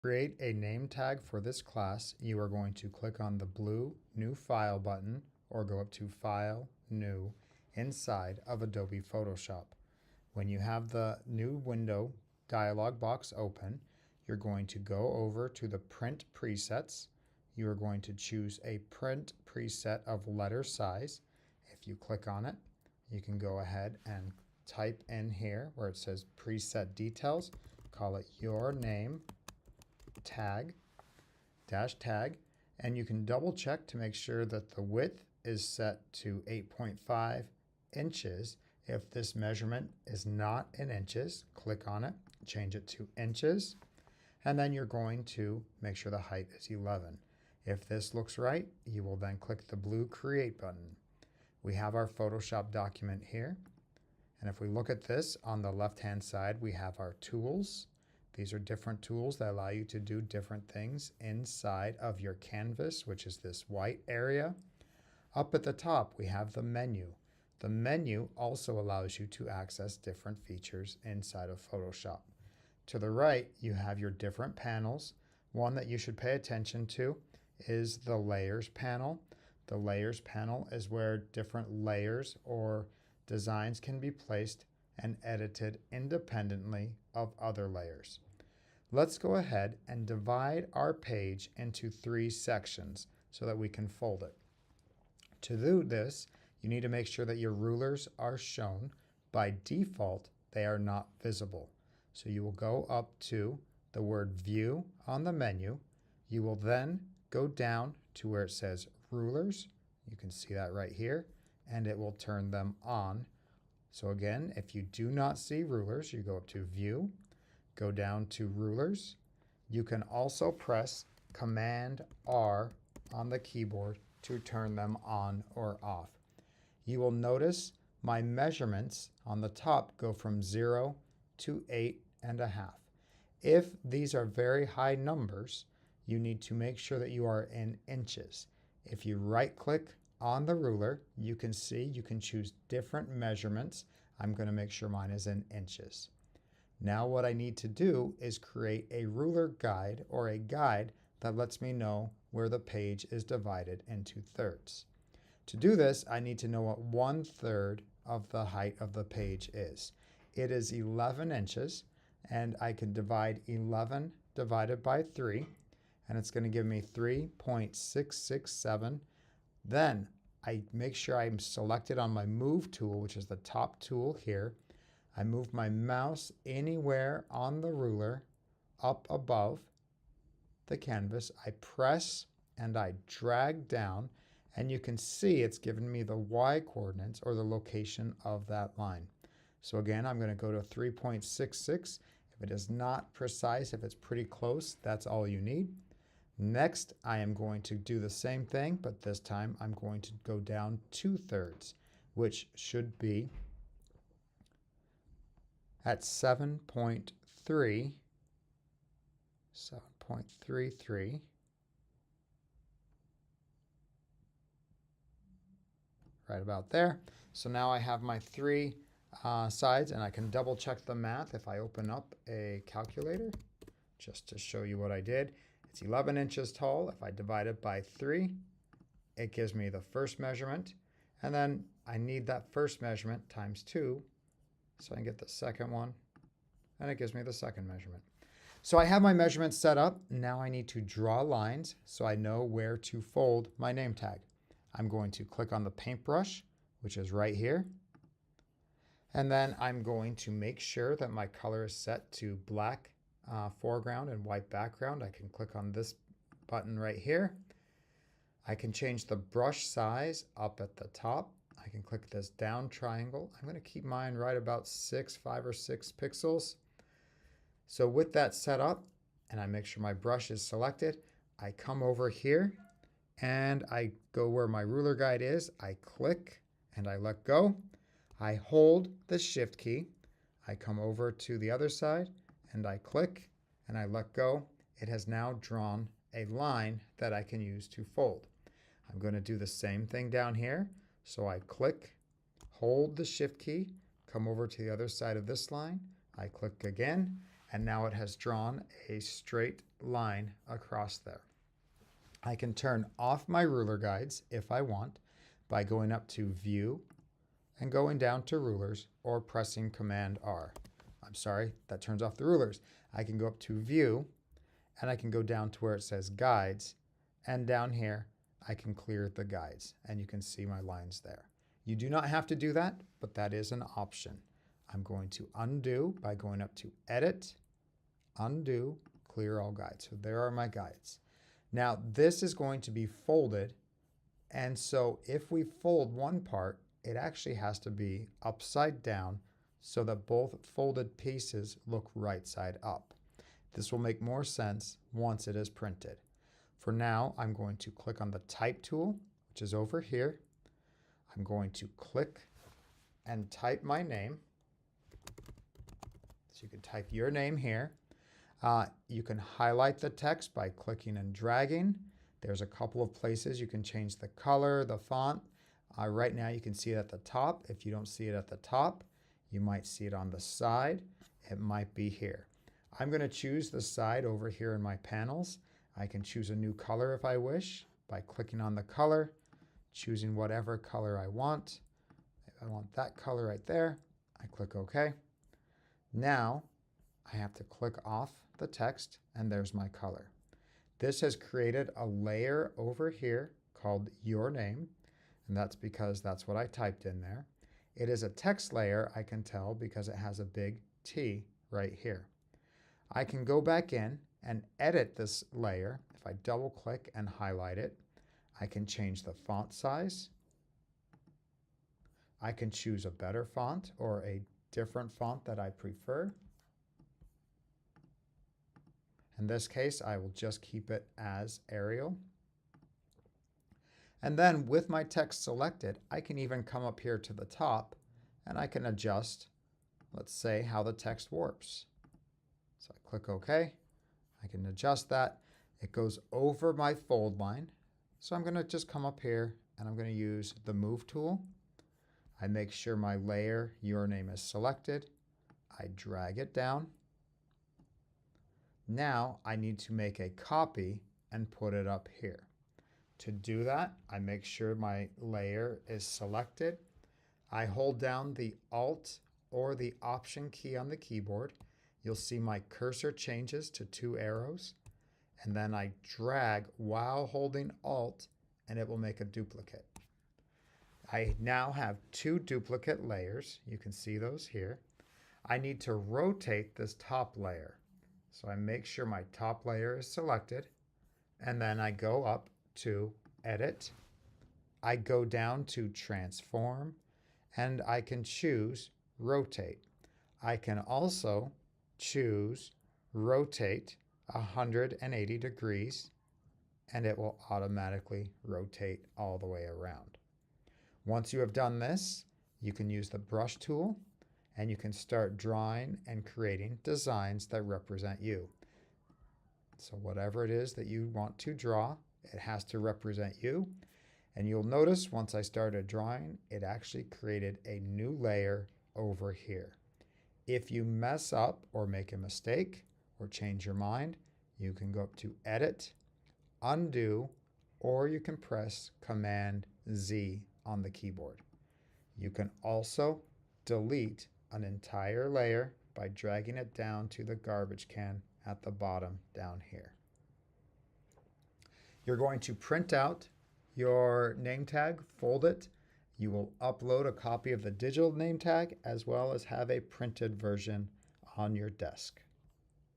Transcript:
Create a name tag for this class. You are going to click on the blue New File button or go up to File, New, inside of Adobe Photoshop. When you have the new window dialog box open, you're going to go over to the Print Presets. You are going to choose a print preset of letter size. If you click on it, you can go ahead and type in here where it says Preset Details, call it Your Name Tag, tag, and you can double check to make sure that the width is set to 8.5 inches. If this measurement is not in inches, click on it, change it to inches, and then you're going to make sure the height is 11. If this looks right, you will then click the blue Create button. We have our Photoshop document here, and if we look at this on the left-hand side, we have our tools. These are different tools that allow you to do different things inside of your canvas, which is this white area. Up at the top, we have the menu. The menu also allows you to access different features inside of Photoshop. To the right, you have your different panels. One that you should pay attention to is the Layers panel. The Layers panel is where different layers or designs can be placed and edited independently of other layers. Let's go ahead and divide our page into 3 sections so that we can fold it. To do this, you need to make sure that your rulers are shown. By default, they are not visible. So you will go up to the word View on the menu. You will then go down to where it says Rulers. You can see that right here, and it will turn them on. So again, if you do not see rulers, you go up to View, go down to Rulers. You can also press Command R on the keyboard to turn them on or off. You will notice my measurements on the top go from 0 to 8.5. If these are very high numbers, you need to make sure that you are in inches. If you right-click on the ruler, you can see you can choose different measurements. I'm going to make sure mine is in inches. Now what I need to do is create a ruler guide or a guide that lets me know where the page is divided into thirds. To do this, I need to know what 1/3 of the height of the page is. It is 11 inches, and I can divide 11 divided by 3, and it's going to give me 3.667. Then I make sure I'm selected on my Move tool, which is the top tool here. I move my mouse anywhere on the ruler up above the canvas. I press and I drag down, and you can see it's given me the Y coordinates or the location of that line. So again, I'm going to go to 3.66. If it is not precise, if it's pretty close, that's all you need. Next, I am going to do the same thing, but this time I'm going to go down 2/3, which should be at 7.33, right about there. So now I have my 3 sides, and I can double check the math if I open up a calculator just to show you what I did. It's 11 inches tall. If I divide it by 3, it gives me the first measurement, and then I need that first measurement times 2 so I can get the second one, and it gives me the second measurement. So I have my measurements set up. Now I need to draw lines so I know where to fold my name tag. I'm going to click on the paintbrush, which is right here, and then I'm going to make sure that my color is set to black foreground and white background. I can click on this button right here. I can change the brush size up at the top. I can click this down triangle. I'm going to keep mine right about 5 or 6 pixels. So with that set up, and I make sure my brush is selected, I come over here and I go where my ruler guide is. I click and I let go. I hold the Shift key. I come over to the other side and I click and I let go. It has now drawn a line that I can use to fold. I'm going to do the same thing down here. So I click, hold the Shift key, come over to the other side of this line. I click again, and now it has drawn a straight line across there. I can turn off my ruler guides if I want by going up to View and going down to Rulers or pressing Command R. I'm sorry, that turns off the rulers. I can go up to View and I can go down to where it says Guides, and down here I can clear the guides and you can see my lines there. You do not have to do that, but that is an option. I'm going to undo by going up to Edit, Undo, Clear All Guides. So there are my guides. Now this is going to be folded, and so if we fold one part, it actually has to be upside down so that both folded pieces look right side up. This will make more sense once it is printed. For now, I'm going to click on the Type tool, which is over here. I'm going to click and type my name. So you can type your name here. You can highlight the text by clicking and dragging. There's a couple of places you can change the color, the font. Right now you can see it at the top. If you don't see it at the top, you might see it on the side. It might be here. I'm going to choose the side over here in my panels. I can choose a new color if I wish by clicking on the color, choosing whatever color I want. If I want that color right there, I click OK. Now I have to click off the text, and there's my color. This has created a layer over here called Your Name, and that's because that's what I typed in there. It is a text layer, I can tell, because it has a big T right here. I can go back in and edit this layer. If I double click and highlight it, I can change the font size. I can choose a better font or a different font that I prefer. In this case, I will just keep it as Arial. And then with my text selected, I can even come up here to the top and I can adjust, let's say, how the text warps. So I click OK. I can adjust that. It goes over my fold line. So I'm going to just come up here and I'm going to use the Move tool. I make sure my layer, Your Name, is selected. I drag it down. Now I need to make a copy and put it up here. To do that, I make sure my layer is selected. I hold down the Alt or the Option key on the keyboard. You'll see my cursor changes to 2 arrows, and then I drag while holding Alt and it will make a duplicate. I now have 2 duplicate layers. You can see those here. I need to rotate this top layer. So I make sure my top layer is selected, and then I go up to Edit. I go down to Transform, and I can choose Rotate. I can also choose Rotate 180 degrees, and it will automatically rotate all the way around. Once you have done this, you can use the Brush tool, and you can start drawing and creating designs that represent you. So whatever it is that you want to draw, it has to represent you. And you'll notice once I started drawing, it actually created a new layer over here. If you mess up or make a mistake or change your mind, you can go up to Edit, Undo, or you can press Command Z on the keyboard. You can also delete an entire layer by dragging it down to the garbage can at the bottom down here. You're going to print out your name tag, fold it. You will upload a copy of the digital name tag as well as have a printed version on your desk.